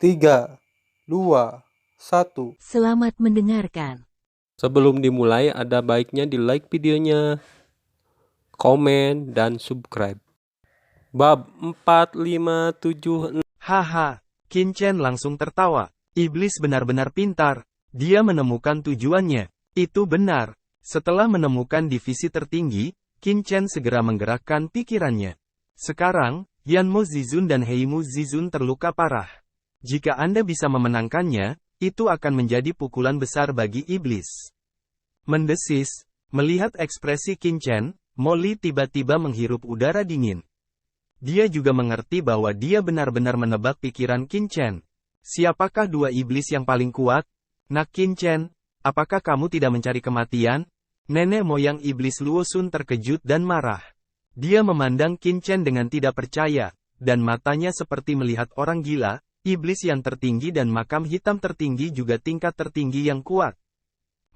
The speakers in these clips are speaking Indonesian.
3, 2, 1. Selamat mendengarkan. Sebelum dimulai, ada baiknya di like videonya, komen, dan subscribe. Bab 4, 5, 7, 6. Haha, Qin Chen langsung tertawa. Iblis benar-benar pintar. Dia menemukan tujuannya. Itu benar. Setelah menemukan divisi tertinggi, Qin Chen segera menggerakkan pikirannya. Sekarang, Yanmo Zizun dan Heimu Zizun terluka parah. Jika Anda bisa memenangkannya, itu akan menjadi pukulan besar bagi iblis. Mendesis, melihat ekspresi Qin Chen, Molly tiba-tiba menghirup udara dingin. Dia juga mengerti bahwa dia benar-benar menebak pikiran Qin Chen. Siapakah dua iblis yang paling kuat? Nak Qin Chen, apakah kamu tidak mencari kematian? Nenek moyang iblis Luo Sun terkejut dan marah. Dia memandang Qin Chen dengan tidak percaya, dan matanya seperti melihat orang gila. Iblis yang tertinggi dan makam hitam tertinggi juga tingkat tertinggi yang kuat.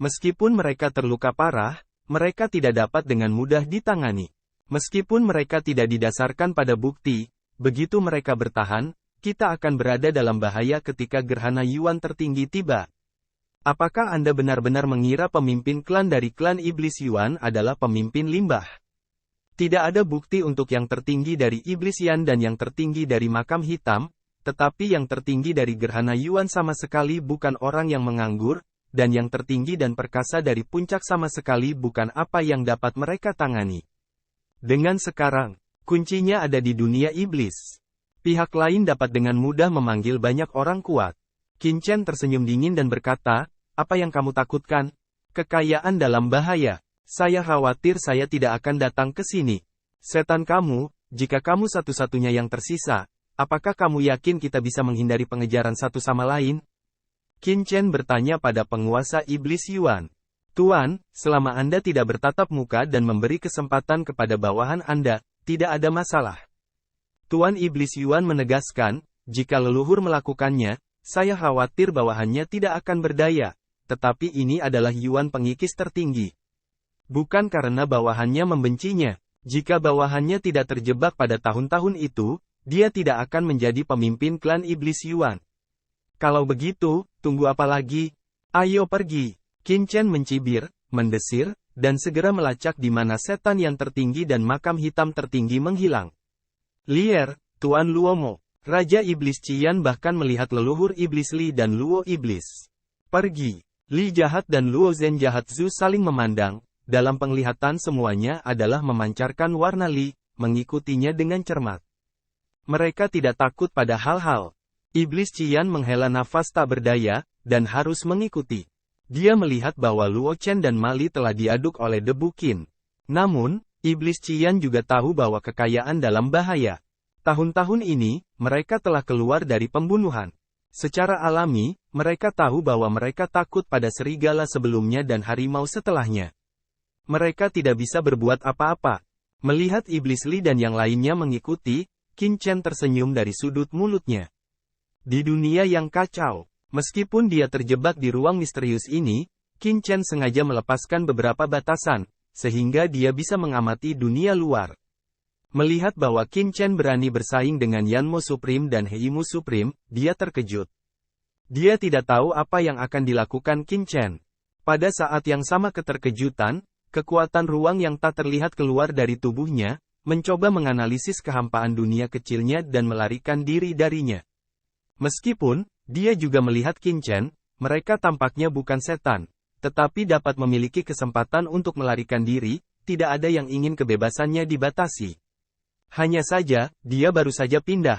Meskipun mereka terluka parah, mereka tidak dapat dengan mudah ditangani. Meskipun mereka tidak didasarkan pada bukti, begitu mereka bertahan, kita akan berada dalam bahaya ketika gerhana Yuan tertinggi tiba. Apakah Anda benar-benar mengira pemimpin klan dari klan Iblis Yuan adalah pemimpin limbah? Tidak ada bukti untuk yang tertinggi dari Iblis Yan dan yang tertinggi dari makam hitam, tetapi yang tertinggi dari gerhana Yuan sama sekali bukan orang yang menganggur, dan yang tertinggi dan perkasa dari puncak sama sekali bukan apa yang dapat mereka tangani. Dengan sekarang, kuncinya ada di dunia iblis. Pihak lain dapat dengan mudah memanggil banyak orang kuat. Qin Chen tersenyum dingin dan berkata, apa yang kamu takutkan? Kekayaan dalam bahaya. Saya khawatir saya tidak akan datang ke sini. Setan kamu, jika kamu satu-satunya yang tersisa, apakah kamu yakin kita bisa menghindari pengejaran satu sama lain? Qin Chen bertanya pada penguasa iblis Yuan. Tuan, selama Anda tidak bertatap muka dan memberi kesempatan kepada bawahan Anda, tidak ada masalah. Tuan iblis Yuan menegaskan, jika leluhur melakukannya, saya khawatir bawahannya tidak akan berdaya, tetapi ini adalah Yuan pengikis tertinggi. Bukan karena bawahannya membencinya. Jika bawahannya tidak terjebak pada tahun-tahun itu, dia tidak akan menjadi pemimpin klan iblis Yuan. Kalau begitu, tunggu apa lagi? Ayo pergi. Qin Chen mencibir, mendesir, dan segera melacak di mana setan yang tertinggi dan makam hitam tertinggi menghilang. Lier, Tuan Luomo, Raja Iblis Qian bahkan melihat leluhur Iblis Li dan Luo Iblis. Pergi. Li jahat dan Luo Zhen jahat Zhu saling memandang, dalam penglihatan semuanya adalah memancarkan warna Li, mengikutinya dengan cermat. Mereka tidak takut pada hal-hal. Iblis Qian menghela nafas tak berdaya, dan harus mengikuti. Dia melihat bahwa Luo Chen dan Mali telah diaduk oleh debu Qin. Namun, Iblis Qian juga tahu bahwa kekayaan dalam bahaya. Tahun-tahun ini, mereka telah keluar dari pembunuhan. Secara alami, mereka tahu bahwa mereka takut pada serigala sebelumnya dan harimau setelahnya. Mereka tidak bisa berbuat apa-apa. Melihat Iblis Li dan yang lainnya mengikuti, Qin Chen tersenyum dari sudut mulutnya. Di dunia yang kacau, meskipun dia terjebak di ruang misterius ini, Qin Chen sengaja melepaskan beberapa batasan, sehingga dia bisa mengamati dunia luar. Melihat bahwa Qin Chen berani bersaing dengan Yanmo Supreme dan Heimu Supreme, dia terkejut. Dia tidak tahu apa yang akan dilakukan Qin Chen. Pada saat yang sama keterkejutan, kekuatan ruang yang tak terlihat keluar dari tubuhnya, mencoba menganalisis kehampaan dunia kecilnya dan melarikan diri darinya. Meskipun, dia juga melihat Qin Chen, mereka tampaknya bukan setan, tetapi dapat memiliki kesempatan untuk melarikan diri, tidak ada yang ingin kebebasannya dibatasi. Hanya saja, dia baru saja pindah.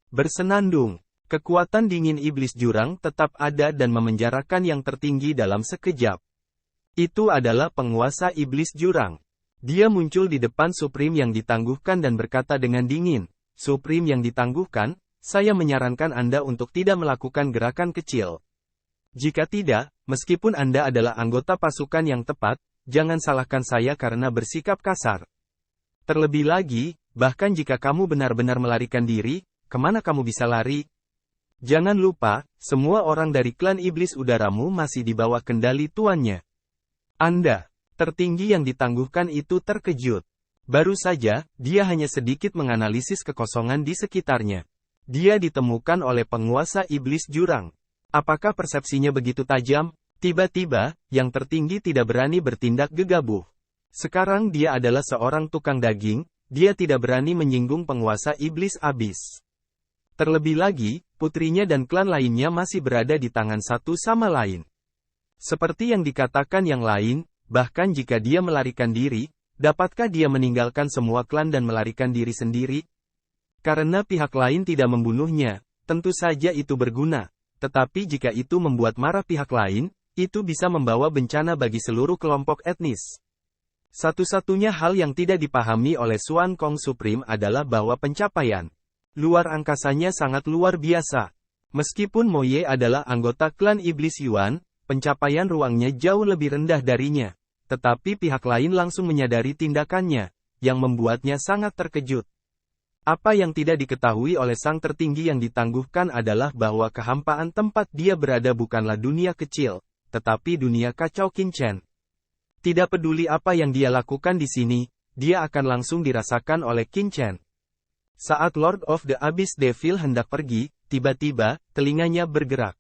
Bersenandung, kekuatan dingin iblis jurang tetap ada dan memenjarakan yang tertinggi dalam sekejap. Itu adalah penguasa iblis jurang. Dia muncul di depan Supreme yang ditangguhkan dan berkata dengan dingin, Supreme yang ditangguhkan, saya menyarankan Anda untuk tidak melakukan gerakan kecil. Jika tidak, meskipun Anda adalah anggota pasukan yang tepat, jangan salahkan saya karena bersikap kasar. Terlebih lagi, bahkan jika kamu benar-benar melarikan diri, kemana kamu bisa lari? Jangan lupa, semua orang dari klan iblis udaramu masih di bawah kendali tuannya. Anda tertinggi yang ditangguhkan itu terkejut. Baru saja, dia hanya sedikit menganalisis kekosongan di sekitarnya. Dia ditemukan oleh penguasa iblis jurang. Apakah persepsinya begitu tajam? Tiba-tiba, yang tertinggi tidak berani bertindak gegabah. Sekarang dia adalah seorang tukang daging, dia tidak berani menyinggung penguasa iblis abis. Terlebih lagi, putrinya dan klan lainnya masih berada di tangan satu sama lain. Seperti yang dikatakan yang lain, bahkan jika dia melarikan diri, dapatkah dia meninggalkan semua klan dan melarikan diri sendiri? Karena pihak lain tidak membunuhnya, tentu saja itu berguna. Tetapi jika itu membuat marah pihak lain, itu bisa membawa bencana bagi seluruh kelompok etnis. Satu-satunya hal yang tidak dipahami oleh Xuan Kong Supreme adalah bahwa pencapaian luar angkasanya sangat luar biasa. Meskipun Moye adalah anggota klan Iblis Yuan, pencapaian ruangnya jauh lebih rendah darinya. Tetapi pihak lain langsung menyadari tindakannya, yang membuatnya sangat terkejut. Apa yang tidak diketahui oleh sang tertinggi yang ditangguhkan adalah bahwa kehampaan tempat dia berada bukanlah dunia kecil, tetapi dunia kacau Qin Chen. Tidak peduli apa yang dia lakukan di sini, dia akan langsung dirasakan oleh Qin Chen. Saat Lord of the Abyss Devil hendak pergi, tiba-tiba, telinganya bergerak.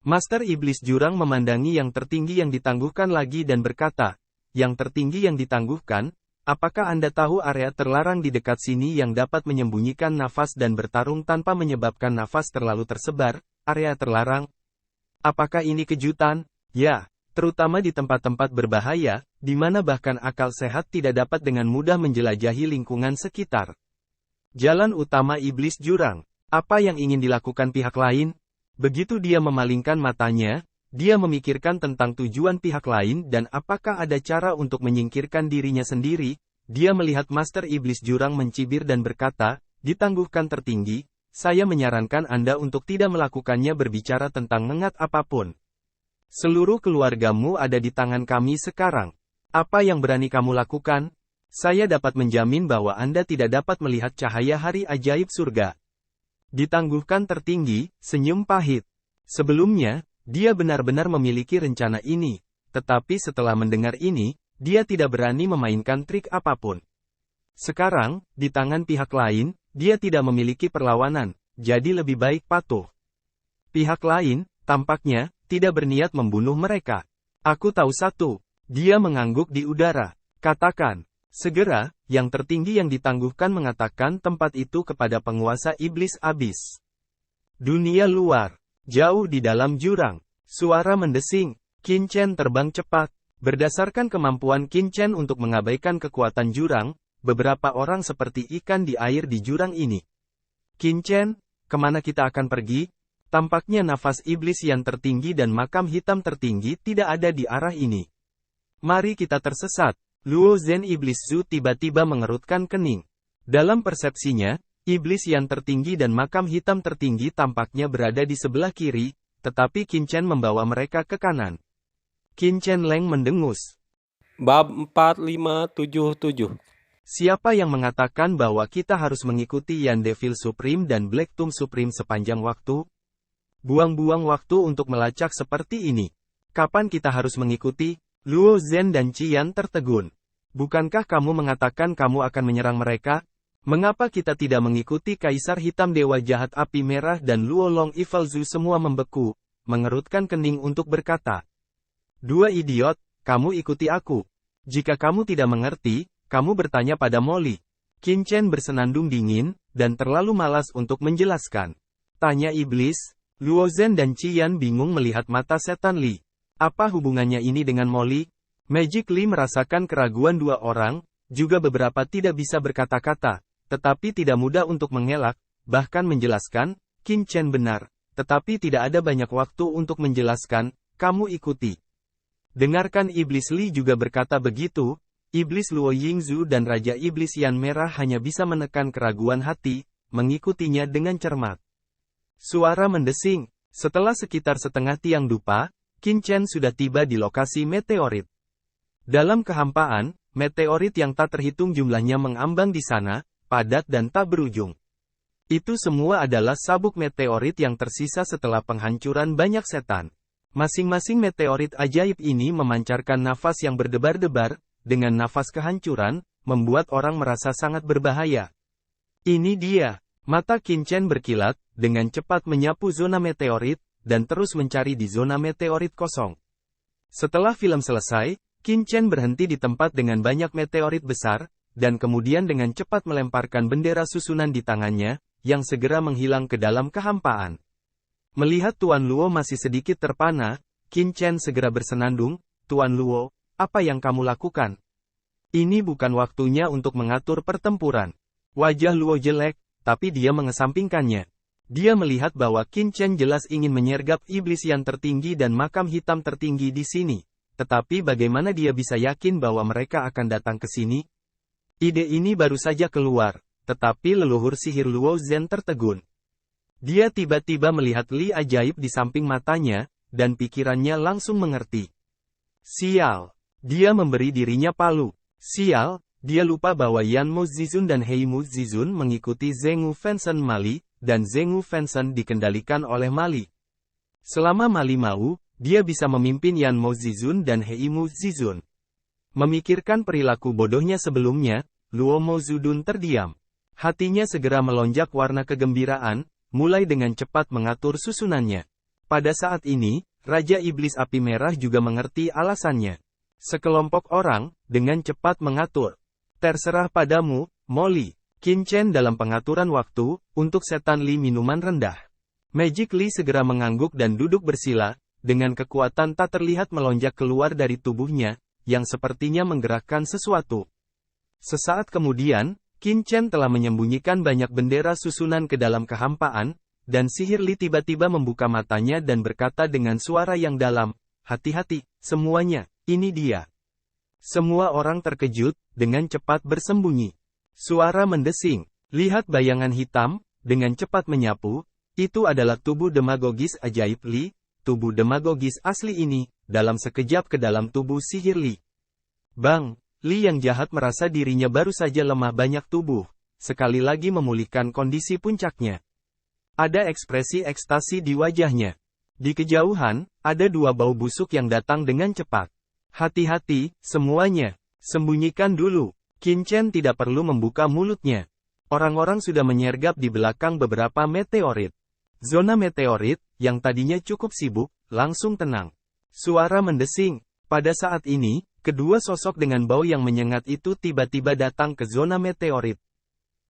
Master Iblis Jurang memandangi yang tertinggi yang ditangguhkan lagi dan berkata, "Yang tertinggi yang ditangguhkan, apakah Anda tahu area terlarang di dekat sini yang dapat menyembunyikan nafas dan bertarung tanpa menyebabkan nafas terlalu tersebar, area terlarang? Apakah ini kejutan? Ya, terutama di tempat-tempat berbahaya, di mana bahkan akal sehat tidak dapat dengan mudah menjelajahi lingkungan sekitar. Jalan utama Iblis Jurang. Apa yang ingin dilakukan pihak lain?" Begitu dia memalingkan matanya, dia memikirkan tentang tujuan pihak lain dan apakah ada cara untuk menyingkirkan dirinya sendiri. Dia melihat Master Iblis Jurang mencibir dan berkata, "Ditangguhkan tertinggi, saya menyarankan Anda untuk tidak melakukannya berbicara tentang mengat apapun. Seluruh keluargamu ada di tangan kami sekarang. Apa yang berani kamu lakukan? Saya dapat menjamin bahwa Anda tidak dapat melihat cahaya hari ajaib surga." Ditangguhkan tertinggi, senyum pahit. Sebelumnya, dia benar-benar memiliki rencana ini, tetapi setelah mendengar ini, dia tidak berani memainkan trik apapun. Sekarang, di tangan pihak lain, dia tidak memiliki perlawanan, jadi lebih baik patuh. Pihak lain, tampaknya, tidak berniat membunuh mereka. "Aku tahu satu." Dia mengangguk di udara. "Katakan." Segera, yang tertinggi yang ditangguhkan mengatakan tempat itu kepada penguasa iblis abis. Dunia luar. Jauh di dalam jurang. Suara mendesing. Qin Chen terbang cepat. Berdasarkan kemampuan Qin Chen untuk mengabaikan kekuatan jurang, beberapa orang seperti ikan di air di jurang ini. "Qin Chen, kemana kita akan pergi?" Tampaknya nafas iblis yang tertinggi dan makam hitam tertinggi tidak ada di arah ini. "Mari kita tersesat." Luo Zhen Iblis Zhu tiba-tiba mengerutkan kening. Dalam persepsinya, iblis yang tertinggi dan makam hitam tertinggi tampaknya berada di sebelah kiri, tetapi Qin Chen membawa mereka ke kanan. Qin Chen Leng mendengus. Bab 4577. Siapa yang mengatakan bahwa kita harus mengikuti Yan Devil Supreme dan Black Tomb Supreme sepanjang waktu? Buang-buang waktu untuk melacak seperti ini. Kapan kita harus mengikuti? Luo Zhen dan Qian tertegun. "Bukankah kamu mengatakan kamu akan menyerang mereka? Mengapa kita tidak mengikuti Kaisar Hitam Dewa Jahat Api Merah dan Luo Long Evil Zhu?" Semua membeku, mengerutkan kening untuk berkata. "Dua idiot, kamu ikuti aku. Jika kamu tidak mengerti, kamu bertanya pada Molly." Qin Chen bersenandung dingin, dan terlalu malas untuk menjelaskan. Tanya iblis. Luo Zhen dan Qian bingung melihat mata setan Li. Apa hubungannya ini dengan Molly? Magic Li merasakan keraguan dua orang, juga beberapa tidak bisa berkata-kata, tetapi tidak mudah untuk mengelak, bahkan menjelaskan, "Qin Chen benar, tetapi tidak ada banyak waktu untuk menjelaskan, kamu ikuti." Dengarkan Iblis Li juga berkata begitu, Iblis Luo Yingzhu dan Raja Iblis Yan Merah hanya bisa menekan keraguan hati, mengikutinya dengan cermat. Suara mendesing. Setelah sekitar setengah tiang dupa, Qin Chen sudah tiba di lokasi meteorit. Dalam kehampaan, meteorit yang tak terhitung jumlahnya mengambang di sana, padat dan tak berujung. Itu semua adalah sabuk meteorit yang tersisa setelah penghancuran banyak setan. Masing-masing meteorit ajaib ini memancarkan nafas yang berdebar-debar, dengan nafas kehancuran, membuat orang merasa sangat berbahaya. "Ini dia." Mata Qin Chen berkilat, dengan cepat menyapu zona meteorit, dan terus mencari di zona meteorit kosong. Setelah film selesai, Qin Chen berhenti di tempat dengan banyak meteorit besar, dan kemudian dengan cepat melemparkan bendera susunan di tangannya, yang segera menghilang ke dalam kehampaan. Melihat Tuan Luo masih sedikit terpana, Qin Chen segera bersenandung, "Tuan Luo, apa yang kamu lakukan? Ini bukan waktunya untuk mengatur pertempuran." Wajah Luo jelek, tapi dia mengesampingkannya. Dia melihat bahwa Qin Chen jelas ingin menyergap iblis yang tertinggi dan makam hitam tertinggi di sini. Tetapi bagaimana dia bisa yakin bahwa mereka akan datang ke sini? Ide ini baru saja keluar, tetapi leluhur sihir Luo Zhen tertegun. Dia tiba-tiba melihat Li ajaib di samping matanya, dan pikirannya langsung mengerti. Sial! Dia memberi dirinya palu. Sial! Dia lupa bahwa Yan Mo Zizun dan Hei Mu Zizun mengikuti Zhengu Fenshen Mali, dan Zhengu Fenshen dikendalikan oleh Mali. Selama Mali mau, dia bisa memimpin Yan Mo Zizun dan Hei Mu Zizun. Memikirkan perilaku bodohnya sebelumnya, Luo Mo Zudun terdiam. Hatinya segera melonjak warna kegembiraan, mulai dengan cepat mengatur susunannya. Pada saat ini, Raja Iblis Api Merah juga mengerti alasannya. Sekelompok orang, dengan cepat mengatur. Terserah padamu, Molly. Qin Chen dalam pengaturan waktu, untuk setan Li minuman rendah. Magic Li segera mengangguk dan duduk bersila, dengan kekuatan tak terlihat melonjak keluar dari tubuhnya, yang sepertinya menggerakkan sesuatu. Sesaat kemudian, Qin Chen telah menyembunyikan banyak bendera susunan ke dalam kehampaan, dan sihir Li tiba-tiba membuka matanya dan berkata dengan suara yang dalam, "Hati-hati, semuanya, ini dia." Semua orang terkejut, dengan cepat bersembunyi. Suara mendesing, lihat bayangan hitam, dengan cepat menyapu, itu adalah tubuh demagogis ajaib Li, tubuh demagogis asli ini, dalam sekejap ke dalam tubuh sihir Li. Bang! Li yang jahat merasa dirinya baru saja lemah banyak tubuh, sekali lagi memulihkan kondisi puncaknya. Ada ekspresi ekstasi di wajahnya. Di kejauhan, ada dua bau busuk yang datang dengan cepat. Hati-hati, semuanya. Sembunyikan dulu. Qin Chen tidak perlu membuka mulutnya. Orang-orang sudah menyergap di belakang beberapa meteorit. Zona meteorit, yang tadinya cukup sibuk, langsung tenang. Suara mendesing. Pada saat ini, kedua sosok dengan bau yang menyengat itu tiba-tiba datang ke zona meteorit.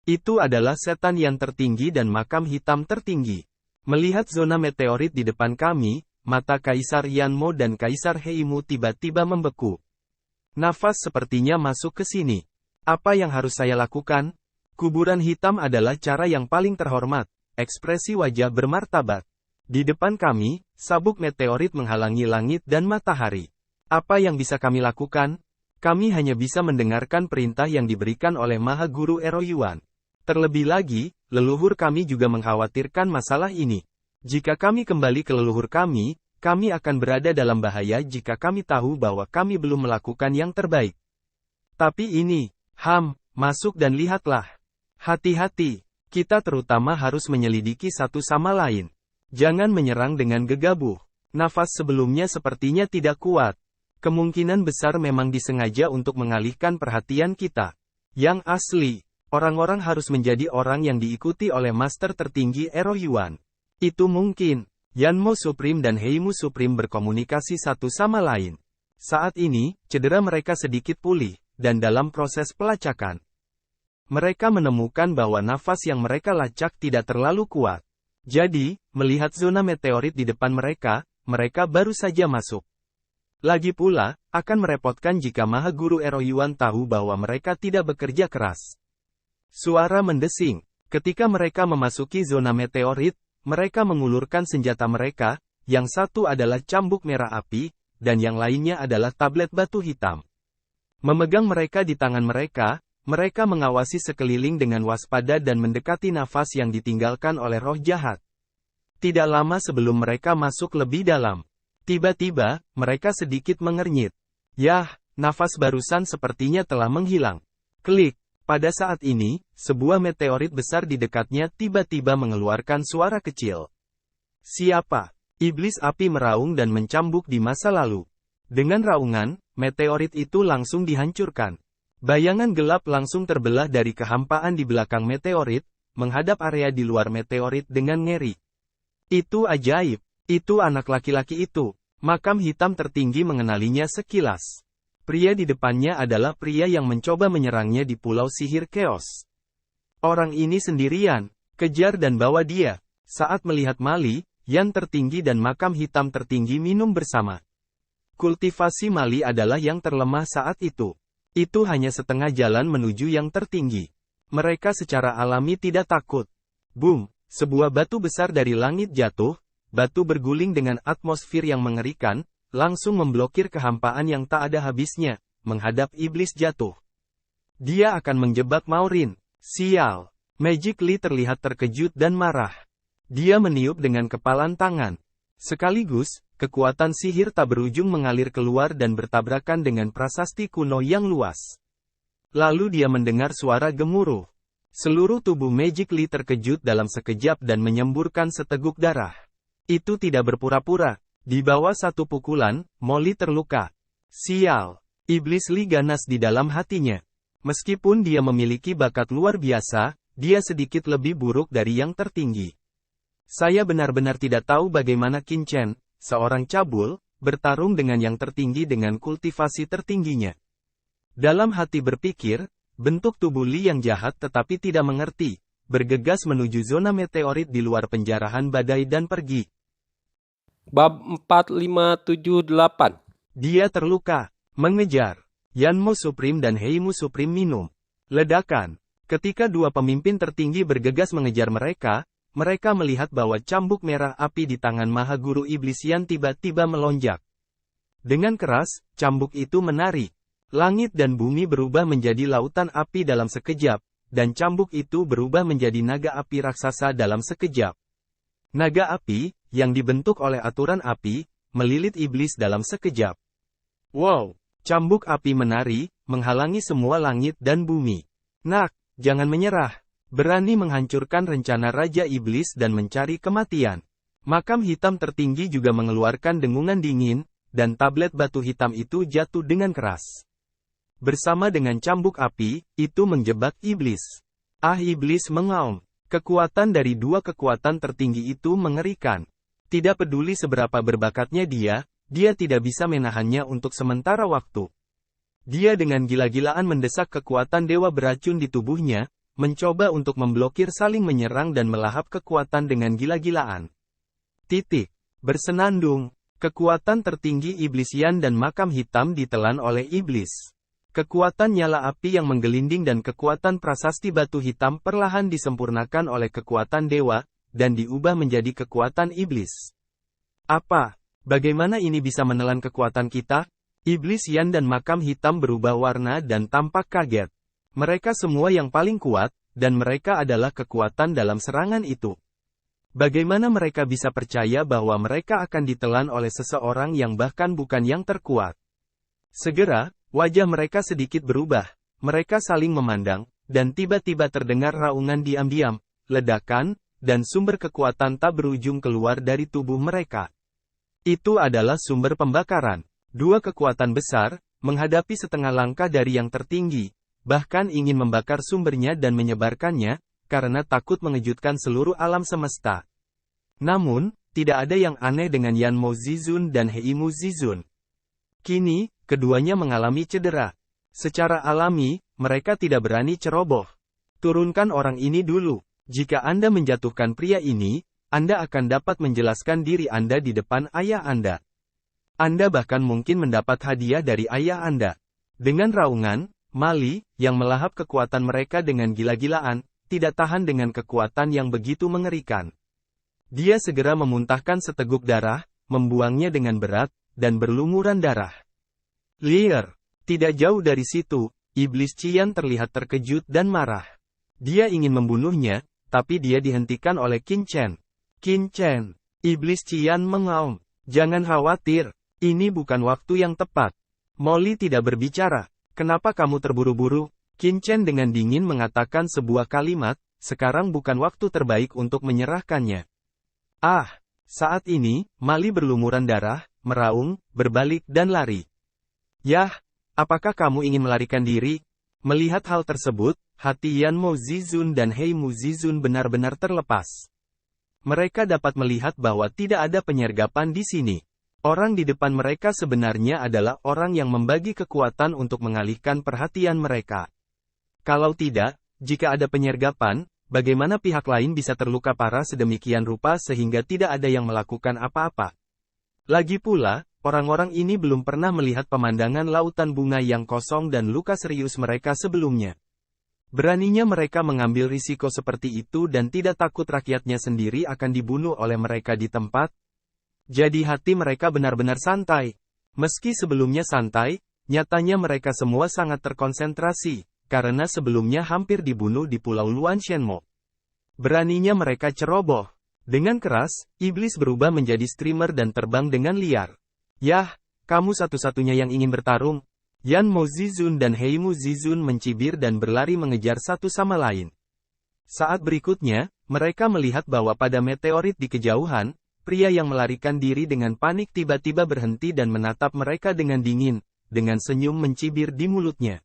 Itu adalah setan yang tertinggi dan makam hitam tertinggi. Melihat zona meteorit di depan kami, mata Kaisar Yan Mo dan Kaisar Hei Mu tiba-tiba membeku. Nafas sepertinya masuk ke sini. Apa yang harus saya lakukan? Kuburan hitam adalah cara yang paling terhormat. Ekspresi wajah bermartabat. Di depan kami, sabuk meteorit menghalangi langit dan matahari. Apa yang bisa kami lakukan? Kami hanya bisa mendengarkan perintah yang diberikan oleh Maha Guru Ero Yuan. Terlebih lagi, leluhur kami juga mengkhawatirkan masalah ini. Jika kami kembali ke leluhur kami akan berada dalam bahaya jika kami tahu bahwa kami belum melakukan yang terbaik. Tapi ini, masuk dan lihatlah. Hati-hati, kita terutama harus menyelidiki satu sama lain. Jangan menyerang dengan gegabah. Nafas sebelumnya sepertinya tidak kuat. Kemungkinan besar memang disengaja untuk mengalihkan perhatian kita. Yang asli, orang-orang harus menjadi orang yang diikuti oleh master tertinggi Ero Yuan. Itu mungkin. Yan Mo Supreme dan Hei Mu Supreme berkomunikasi satu sama lain. Saat ini, cedera mereka sedikit pulih, dan dalam proses pelacakan. Mereka menemukan bahwa nafas yang mereka lacak tidak terlalu kuat. Jadi, melihat zona meteorit di depan mereka baru saja masuk. Lagi pula, akan merepotkan jika Maha Guru Ero Yuan tahu bahwa mereka tidak bekerja keras. Suara mendesing. Ketika mereka memasuki zona meteorit, mereka mengulurkan senjata mereka, yang satu adalah cambuk merah api, dan yang lainnya adalah tablet batu hitam. Memegang mereka di tangan mereka mengawasi sekeliling dengan waspada dan mendekati nafas yang ditinggalkan oleh roh jahat. Tidak lama sebelum mereka masuk lebih dalam. Tiba-tiba, mereka sedikit mengernyit. Yah, nafas barusan sepertinya telah menghilang. Klik. Pada saat ini, sebuah meteorit besar di dekatnya tiba-tiba mengeluarkan suara kecil. Siapa? Iblis api meraung dan mencambuk di masa lalu. Dengan raungan, meteorit itu langsung dihancurkan. Bayangan gelap langsung terbelah dari kehampaan di belakang meteorit, menghadap area di luar meteorit dengan ngeri. Itu ajaib. Itu anak laki-laki itu. Makam hitam tertinggi mengenalinya sekilas. Pria di depannya adalah pria yang mencoba menyerangnya di Pulau Sihir Chaos. Orang ini sendirian. Kejar dan bawa dia. Saat melihat Mali, Yan tertinggi dan makam hitam tertinggi minum bersama. Kultivasi Mali adalah yang terlemah saat itu. Itu hanya setengah jalan menuju yang tertinggi. Mereka secara alami tidak takut. Boom! Sebuah batu besar dari langit jatuh, batu berguling dengan atmosfer yang mengerikan, langsung memblokir kehampaan yang tak ada habisnya, menghadap iblis jatuh. Dia akan menjebak Maureen. Sial! Magic Lee terlihat terkejut dan marah. Dia meniup dengan kepalan tangan. Sekaligus, kekuatan sihir tak berujung mengalir keluar dan bertabrakan dengan prasasti kuno yang luas. Lalu dia mendengar suara gemuruh. Seluruh tubuh Magic Lee terkejut dalam sekejap dan menyemburkan seteguk darah. Itu tidak berpura-pura. Di bawah satu pukulan, Molly terluka. Sial! Iblis Lee ganas di dalam hatinya. Meskipun dia memiliki bakat luar biasa, dia sedikit lebih buruk dari yang tertinggi. Saya benar-benar tidak tahu bagaimana Qin Chen, seorang cabul, bertarung dengan yang tertinggi dengan kultivasi tertingginya. Dalam hati berpikir, bentuk tubuh Lee yang jahat tetapi tidak mengerti, bergegas menuju zona meteorit di luar penjarahan badai dan pergi. Bab 4578. Dia terluka, mengejar. Yanmo Supreme dan Heimu Supreme minum. Ledakan. Ketika dua pemimpin tertinggi bergegas mengejar mereka, mereka melihat bahwa cambuk merah api di tangan Maha Guru Iblis Yan tiba-tiba melonjak. Dengan keras, cambuk itu menari. Langit dan bumi berubah menjadi lautan api dalam sekejap, dan cambuk itu berubah menjadi naga api raksasa dalam sekejap. Naga api, yang dibentuk oleh aturan api, melilit iblis dalam sekejap. Wow! Cambuk api menari, menghalangi semua langit dan bumi. Nak, jangan menyerah. Berani menghancurkan rencana Raja Iblis dan mencari kematian. Makam hitam tertinggi juga mengeluarkan dengungan dingin, dan tablet batu hitam itu jatuh dengan keras. Bersama dengan cambuk api, itu menjebak iblis. Iblis mengaum. Kekuatan dari dua kekuatan tertinggi itu mengerikan. Tidak peduli seberapa berbakatnya dia tidak bisa menahannya untuk sementara waktu. Dia dengan gila-gilaan mendesak kekuatan dewa beracun di tubuhnya, mencoba untuk memblokir saling menyerang dan melahap kekuatan dengan gila-gilaan. Bersenandung. Kekuatan tertinggi iblis Yan dan makam hitam ditelan oleh iblis. Kekuatan nyala api yang menggelinding dan kekuatan prasasti batu hitam perlahan disempurnakan oleh kekuatan dewa, dan diubah menjadi kekuatan iblis. Bagaimana ini bisa menelan kekuatan kita? Iblis Yan dan makam hitam berubah warna dan tampak kaget. Mereka semua yang paling kuat, dan mereka adalah kekuatan dalam serangan itu. Bagaimana mereka bisa percaya bahwa mereka akan ditelan oleh seseorang yang bahkan bukan yang terkuat? Segera, wajah mereka sedikit berubah, mereka saling memandang, dan tiba-tiba terdengar raungan diam-diam, ledakan, dan sumber kekuatan tak berujung keluar dari tubuh mereka. Itu adalah sumber pembakaran. Dua kekuatan besar, menghadapi setengah langkah dari yang tertinggi, bahkan ingin membakar sumbernya dan menyebarkannya, karena takut mengejutkan seluruh alam semesta. Namun, tidak ada yang aneh dengan Yanmo Zizun dan Heimu Zizun. Kini, keduanya mengalami cedera. Secara alami, mereka tidak berani ceroboh. Turunkan orang ini dulu. Jika Anda menjatuhkan pria ini, Anda akan dapat menjelaskan diri Anda di depan ayah Anda. Anda bahkan mungkin mendapat hadiah dari ayah Anda. Dengan raungan, Mali, yang melahap kekuatan mereka dengan gila-gilaan, tidak tahan dengan kekuatan yang begitu mengerikan. Dia segera memuntahkan seteguk darah, membuangnya dengan berat, dan berlumuran darah. Liar. Tidak jauh dari situ, Iblis Qian terlihat terkejut dan marah. Dia ingin membunuhnya, tapi dia dihentikan oleh Qin Chen. Qin Chen. Iblis Qian mengaum. Jangan khawatir, ini bukan waktu yang tepat. Molly tidak berbicara. Kenapa kamu terburu-buru? Qin Chen dengan dingin mengatakan sebuah kalimat, sekarang bukan waktu terbaik untuk menyerahkannya. Saat ini, Mali berlumuran darah, meraung, berbalik dan lari. Yah, apakah kamu ingin melarikan diri? Melihat hal tersebut, hati Yan Mo Zizun dan Hei Mu Zizun benar-benar terlepas. Mereka dapat melihat bahwa tidak ada penyergapan di sini. Orang di depan mereka sebenarnya adalah orang yang membagi kekuatan untuk mengalihkan perhatian mereka. Kalau tidak, jika ada penyergapan, bagaimana pihak lain bisa terluka parah sedemikian rupa sehingga tidak ada yang melakukan apa-apa? Lagi pula, orang-orang ini belum pernah melihat pemandangan lautan bunga yang kosong dan luka serius mereka sebelumnya. Beraninya mereka mengambil risiko seperti itu dan tidak takut rakyatnya sendiri akan dibunuh oleh mereka di tempat. Jadi hati mereka benar-benar santai. Meski sebelumnya santai, nyatanya mereka semua sangat terkonsentrasi, karena sebelumnya hampir dibunuh di Pulau Luan Shenmo. Beraninya mereka ceroboh. Dengan keras, iblis berubah menjadi streamer dan terbang dengan liar. Yah, kamu satu-satunya yang ingin bertarung. Yan Mo Zizun dan Hei Mu Zizun mencibir dan berlari mengejar satu sama lain. Saat berikutnya, mereka melihat bahwa pada meteorit di kejauhan, pria yang melarikan diri dengan panik tiba-tiba berhenti dan menatap mereka dengan dingin, dengan senyum mencibir di mulutnya.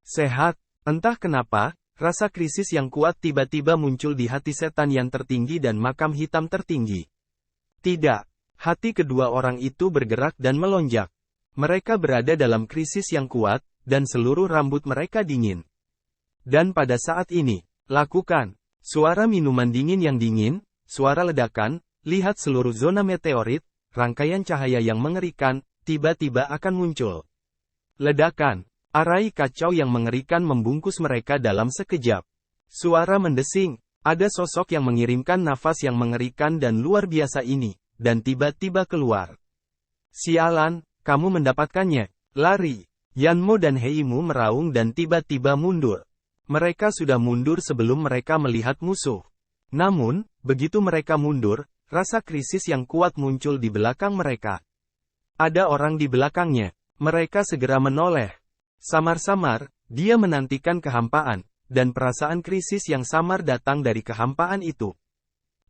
Sehat, entah kenapa, rasa krisis yang kuat tiba-tiba muncul di hati setan yang tertinggi dan makam hitam tertinggi. Tidak, hati kedua orang itu bergerak dan melonjak. Mereka berada dalam krisis yang kuat, dan seluruh rambut mereka dingin. Dan pada saat ini, lakukan suara minuman dingin yang dingin, suara ledakan, lihat seluruh zona meteorit, rangkaian cahaya yang mengerikan, tiba-tiba akan muncul. Ledakan, arai kacau yang mengerikan membungkus mereka dalam sekejap. Suara mendesing, ada sosok yang mengirimkan nafas yang mengerikan dan luar biasa ini, dan tiba-tiba keluar. Sialan, kamu mendapatkannya. Lari. Yan Mo dan Hei Mu meraung dan tiba-tiba mundur. Mereka sudah mundur sebelum mereka melihat musuh. Namun, begitu mereka mundur, rasa krisis yang kuat muncul di belakang mereka. Ada orang di belakangnya. Mereka segera menoleh. Samar-samar, dia menantikan kehampaan, dan perasaan krisis yang samar datang dari kehampaan itu.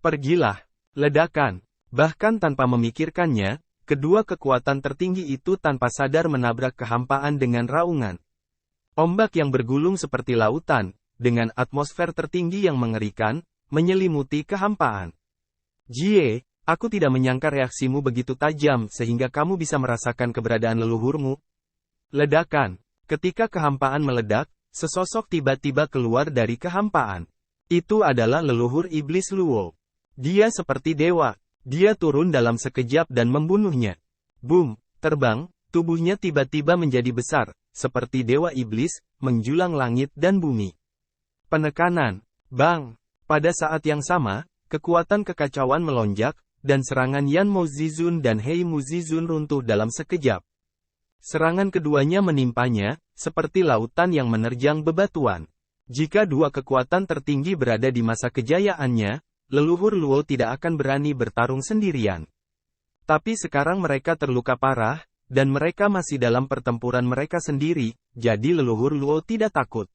Pergilah. Ledakan. Bahkan tanpa memikirkannya, kedua kekuatan tertinggi itu tanpa sadar menabrak kehampaan dengan raungan. Ombak yang bergulung seperti lautan, dengan atmosfer tertinggi yang mengerikan, menyelimuti kehampaan. Jie, aku tidak menyangka reaksimu begitu tajam sehingga kamu bisa merasakan keberadaan leluhurmu. Ledakan. Ketika kehampaan meledak, sesosok tiba-tiba keluar dari kehampaan. Itu adalah leluhur iblis Luo. Dia seperti dewa. Dia turun dalam sekejap dan membunuhnya. Boom, terbang, tubuhnya tiba-tiba menjadi besar, seperti dewa iblis, menjulang langit dan bumi. Penekanan, bang. Pada saat yang sama, kekuatan kekacauan melonjak, dan serangan Yan Mo Zizun dan Hei Mu Zizun runtuh dalam sekejap. Serangan keduanya menimpanya, seperti lautan yang menerjang bebatuan. Jika dua kekuatan tertinggi berada di masa kejayaannya, leluhur Luo tidak akan berani bertarung sendirian. Tapi sekarang mereka terluka parah, dan mereka masih dalam pertempuran mereka sendiri, jadi leluhur Luo tidak takut.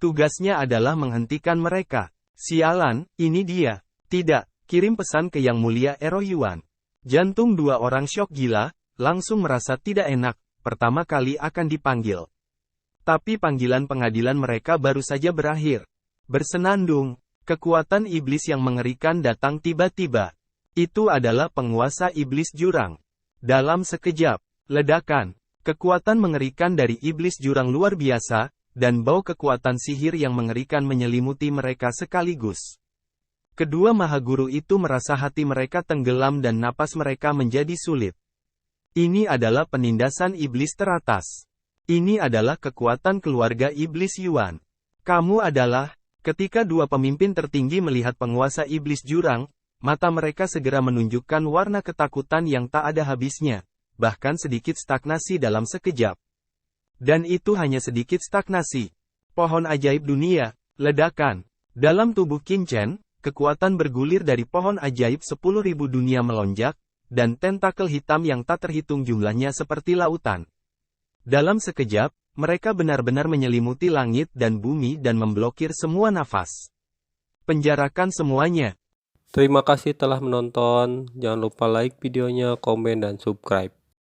Tugasnya adalah menghentikan mereka. Sialan, ini dia. Tidak, kirim pesan ke Yang Mulia Ero Yuan. Jantung dua orang syok gila, langsung merasa tidak enak, pertama kali akan dipanggil. Tapi panggilan pengadilan mereka baru saja berakhir. Bersenandung. Kekuatan iblis yang mengerikan datang tiba-tiba. Itu adalah penguasa iblis jurang. Dalam sekejap, ledakan, kekuatan mengerikan dari iblis jurang luar biasa, dan bau kekuatan sihir yang mengerikan menyelimuti mereka sekaligus. Kedua mahaguru itu merasa hati mereka tenggelam dan napas mereka menjadi sulit. Ini adalah penindasan iblis teratas. Ini adalah kekuatan keluarga iblis Yuan. Kamu adalah... Ketika dua pemimpin tertinggi melihat penguasa iblis jurang, mata mereka segera menunjukkan warna ketakutan yang tak ada habisnya, bahkan sedikit stagnasi dalam sekejap. Dan itu hanya sedikit stagnasi. Pohon ajaib dunia, ledakan. Dalam tubuh Qin Chen, kekuatan bergulir dari pohon ajaib 10.000 dunia melonjak, dan tentakel hitam yang tak terhitung jumlahnya seperti lautan. Dalam sekejap, mereka benar-benar menyelimuti langit dan bumi dan memblokir semua nafas. Penjarakan semuanya. Terima kasih telah menonton. Jangan lupa like videonya, komen, dan subscribe.